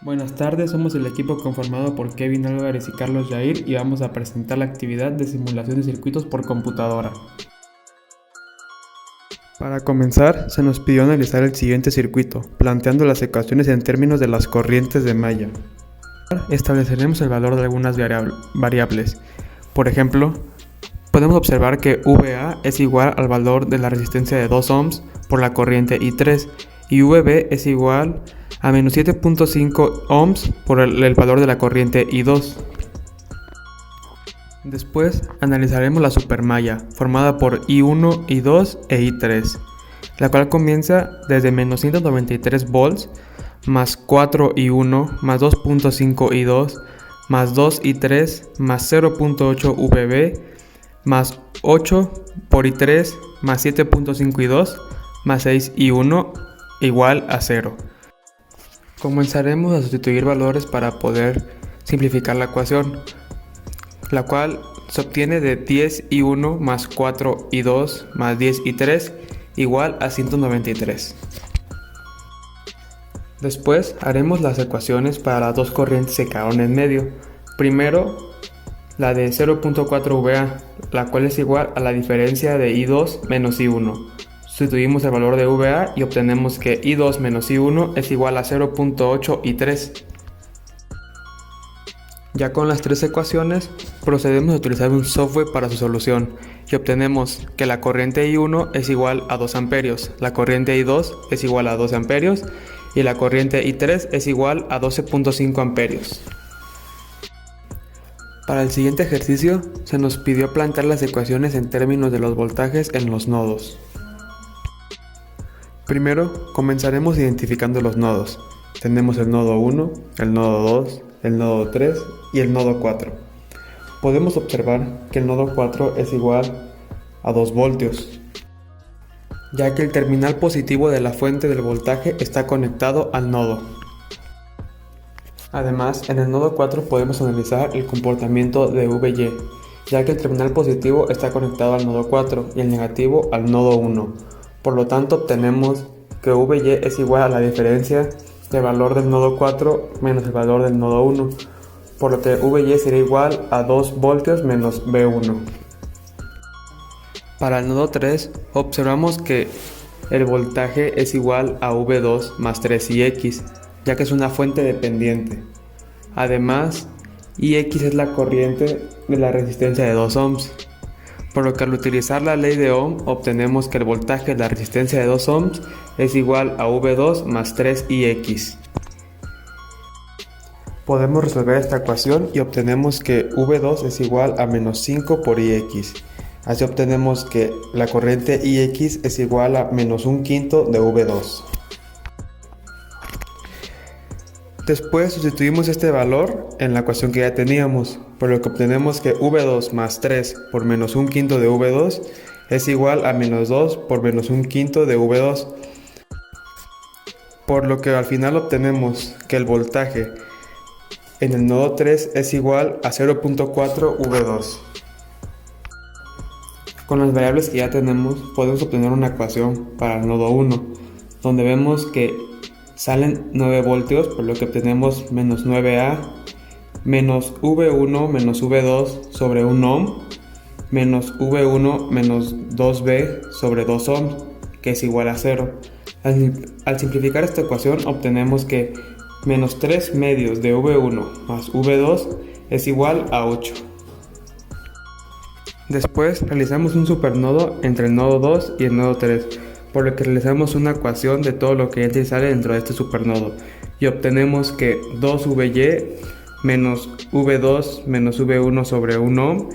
Buenas tardes, somos el equipo conformado por Kevin Álvarez y Carlos Jair y vamos a presentar la actividad de simulación de circuitos por computadora. Para comenzar, se nos pidió analizar el siguiente circuito, planteando las ecuaciones en términos de las corrientes de malla. Estableceremos el valor de algunas variables. Por ejemplo, podemos observar que VA es igual al valor de la resistencia de 2 ohms por la corriente I3 y VB es igual a menos 7.5 ohms por el valor de la corriente I2. Después analizaremos la supermalla, formada por I1, I2 e I3, la cual comienza desde menos 193 volts, más 4 I1, más 2.5 I2, más 2 I3, más 0.8 VB, más 8 por I3, más 7.5 I2, más 6 I1, igual a 0. Comenzaremos a sustituir valores para poder simplificar la ecuación, la cual se obtiene de 10 I1 más 4 I2 más 10 I3 igual a 193. Después haremos las ecuaciones para las dos corrientes que quedaron en medio. Primero, la de 0.4 VA, la cual es igual a la diferencia de I2 menos I1. Sustituimos el valor de VA y obtenemos que I2 menos I1 es igual a 0.8 I3. Ya con las tres ecuaciones, procedemos a utilizar un software para su solución y obtenemos que la corriente I1 es igual a 2 amperios, la corriente I2 es igual a 12 amperios y la corriente I3 es igual a 12.5 amperios. Para el siguiente ejercicio, se nos pidió plantear las ecuaciones en términos de los voltajes en los nodos. Primero, comenzaremos identificando los nodos. Tenemos el nodo 1, el nodo 2, el nodo 3 y el nodo 4. Podemos observar que el nodo 4 es igual a 2 voltios, ya que el terminal positivo de la fuente del voltaje está conectado al nodo. Además, en el nodo 4 podemos analizar el comportamiento de VY, ya que el terminal positivo está conectado al nodo 4 y el negativo al nodo 1. Por lo tanto, obtenemos que VY es igual a la diferencia del valor del nodo 4 menos el valor del nodo 1, por lo que VY será igual a 2 voltios menos V1. Para el nodo 3, observamos que el voltaje es igual a V2 más 3IX, ya que es una fuente dependiente. Además, IX es la corriente de la resistencia de 2 ohms. Por lo que al utilizar la ley de Ohm obtenemos que el voltaje de la resistencia de 2 ohms es igual a V2 más 3IX. Podemos resolver esta ecuación y obtenemos que V2 es igual a menos 5 por IX. Así obtenemos que la corriente IX es igual a menos 1/5 de V2. Después sustituimos este valor en la ecuación que ya teníamos, por lo que obtenemos que V2 más 3 por menos 1/5 de V2 es igual a menos 2 por menos 1/5 de V2. Por lo que al final obtenemos que el voltaje en el nodo 3 es igual a 0.4 V2. Con las variables que ya tenemos podemos obtener una ecuación para el nodo 1, donde vemos que salen 9 voltios, por lo que obtenemos menos 9A, menos V1 menos V2 sobre 1 ohm, menos V1 menos 2B sobre 2 ohms, que es igual a 0. Al simplificar esta ecuación obtenemos que menos 3 medios de V1 más V2 es igual a 8. Después realizamos un supernodo entre el nodo 2 y el nodo 3, por lo que realizamos una ecuación de todo lo que entra y sale dentro de este supernodo y obtenemos que 2VY menos V2 menos V1 sobre 1 ohm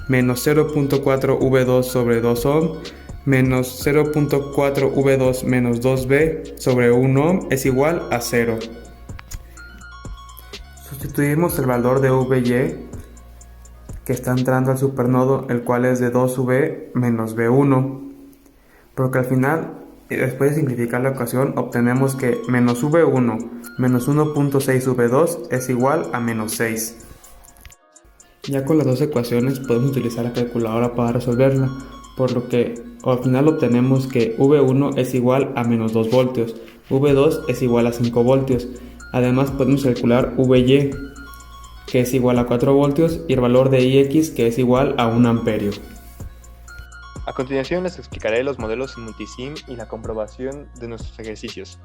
menos 0.4 V2 sobre 2 ohm menos 0.4 V2 menos 2B sobre 1 ohm es igual a 0. Sustituimos el valor de VY que está entrando al supernodo, el cual es de 2V menos V1, porque al final, después de simplificar la ecuación, obtenemos que menos V1 menos 1.6 V2 es igual a menos 6. Ya con las dos ecuaciones podemos utilizar la calculadora para resolverla, por lo que al final obtenemos que V1 es igual a menos 2 voltios, V2 es igual a 5 voltios. Además podemos calcular VY, que es igual a 4 voltios, y el valor de IX, que es igual a 1 amperio. A continuación les explicaré los modelos en multisim y la comprobación de nuestros ejercicios.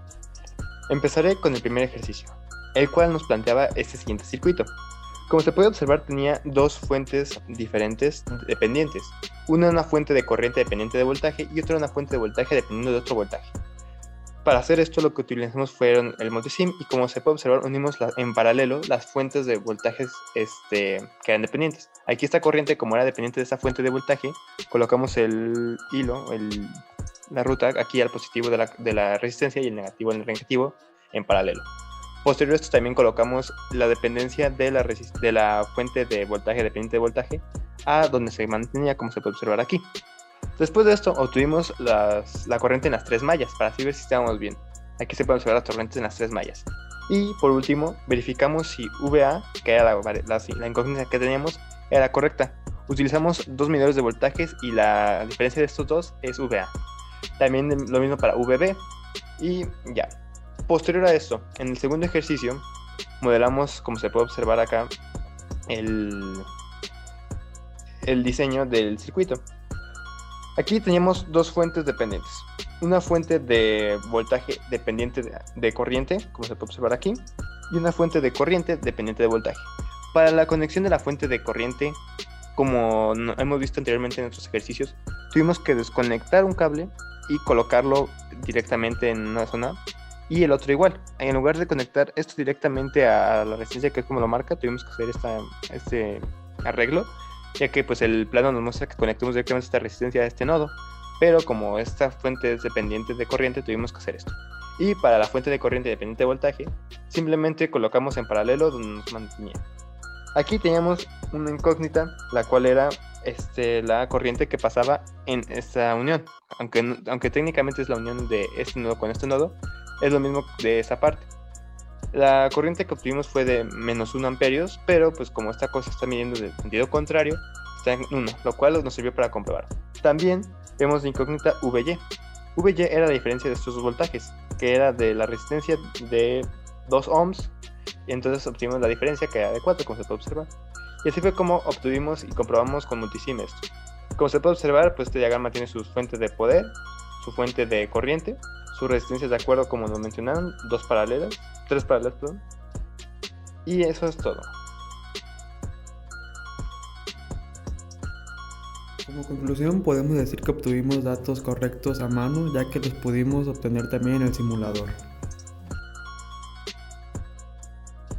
Empezaré con el primer ejercicio, el cual nos planteaba este siguiente circuito. Como se puede observar, tenía dos fuentes diferentes dependientes. Una fuente de corriente dependiente de voltaje y otra una fuente de voltaje dependiendo de otro voltaje. Para hacer esto lo que utilizamos fueron el multisim y como se puede observar unimos en paralelo las fuentes de voltajes que eran dependientes. Aquí esta corriente, como era dependiente de esa fuente de voltaje, colocamos el hilo, la ruta aquí al positivo de la resistencia y el negativo en el negativo en paralelo. Posterior a esto también colocamos la dependencia de la fuente de voltaje dependiente de voltaje a donde se mantenía, como se puede observar aquí. Después de esto obtuvimos la corriente en las tres mallas para así ver si estábamos bien. Aquí se pueden observar las corrientes en las tres mallas. Y por último verificamos si VA, que era la incógnita que teníamos, era correcta. Utilizamos dos medidores de voltajes y la diferencia de estos dos es VA. También lo mismo para VB y ya. Posterior a esto, en el segundo ejercicio modelamos, como se puede observar acá, el diseño del circuito. Aquí teníamos dos fuentes dependientes. Una fuente de voltaje dependiente de corriente, como se puede observar aquí, y una fuente de corriente dependiente de voltaje. Para la conexión de la fuente de corriente, como hemos visto anteriormente en otros ejercicios, tuvimos que desconectar un cable y colocarlo directamente en una zona y el otro igual. En lugar de conectar esto directamente a la resistencia, que es como lo marca, tuvimos que hacer este arreglo, ya que pues el plano nos muestra que conectemos directamente esta resistencia a este nodo, pero como esta fuente es dependiente de corriente, tuvimos que hacer esto. Y para la fuente de corriente dependiente de voltaje, simplemente colocamos en paralelo donde nos mantenía. Aquí teníamos una incógnita, la cual era la corriente que pasaba en esta unión. Aunque técnicamente es la unión de este nodo con este nodo, es lo mismo de esa parte. La corriente que obtuvimos fue de menos 1 amperios, pero pues como esta cosa está midiendo del sentido contrario, está en 1, lo cual nos sirvió para comprobar. También vemos la incógnita VY. VY era la diferencia de estos dos voltajes, que era de la resistencia de 2 ohms, y entonces obtuvimos la diferencia que era de 4, como se puede observar. Y así fue como obtuvimos y comprobamos con multisim esto. Como se puede observar, pues este diagrama tiene sus fuentes de poder, su fuente de corriente, sus resistencias de acuerdo como nos mencionaron, tres paralelas, perdón. Y eso es todo. Como conclusión, podemos decir que obtuvimos datos correctos a mano, ya que los pudimos obtener también en el simulador.